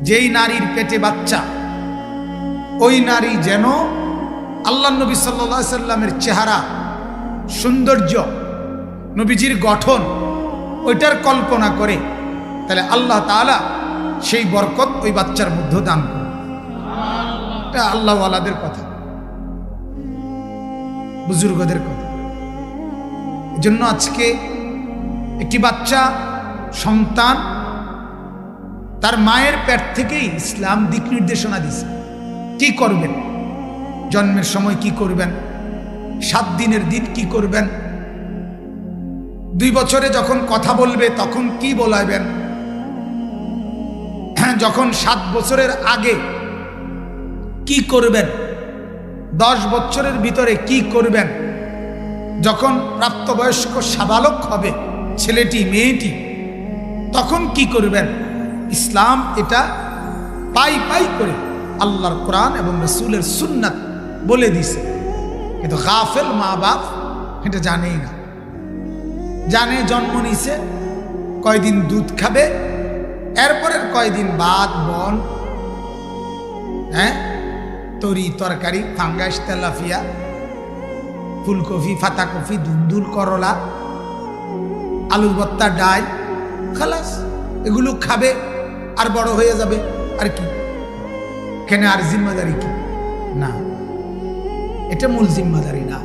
যেই নারীর পেটে বাচ্চা, ওই নারী যেন আল্লাহ নবী সাল্লাল্লাহু আলাইহি সাল্লামের চেহারা, সৌন্দর্য, নবীজির গঠন ওইটার কল্পনা করে, তাহলে আল্লাহ তাআলা সেই বরকত ওই বাচ্চার মধ্যে দান করে। এটা আল্লাহওয়ালাদের কথা, বুজুর্গদের কথা। এজন্য আজকে একটি বাচ্চা সন্তান তার মায়ের পেট থেকেই ইসলাম দিক নির্দেশনা দিছে কি করবেন, জন্মের সময় কি করবেন, 7 দিনের দিন কি করবেন, 2 বছরে যখন কথা বলবে তখন কি বলাইবেন, যখন 7 বছরের আগে কি করবেন, 10 বছরের ভিতরে কি করবেন, যখন প্রাপ্তবয়স্ক সাবালক হবে ছেলেটি মেয়েটি তখন কি করবেন। ইসলাম এটা পাই পাই করে আল্লাহর কোরআন এবং রাসূলের সুন্নাত বলে দিছে, কিন্তু গাফেল মা বাপ এটা জানেই না। জানে জন্ম নিছে, কয়দিন দুধ খাবে, এরপরের কয়দিন ভাত বন, তরি তরকারি, ফাঙ্গাস, তেলাপিয়া, ফুলকপি, ফাতাকপি, দুন্দুল, করলা, আলু ভর্তা, ডাল, খালাস, এগুলো খাবে আর বড় হয়ে যাবে। আর কি কেন, আর জিম্মাদারি কি? না, এটা মূল জিম্মাদারি না।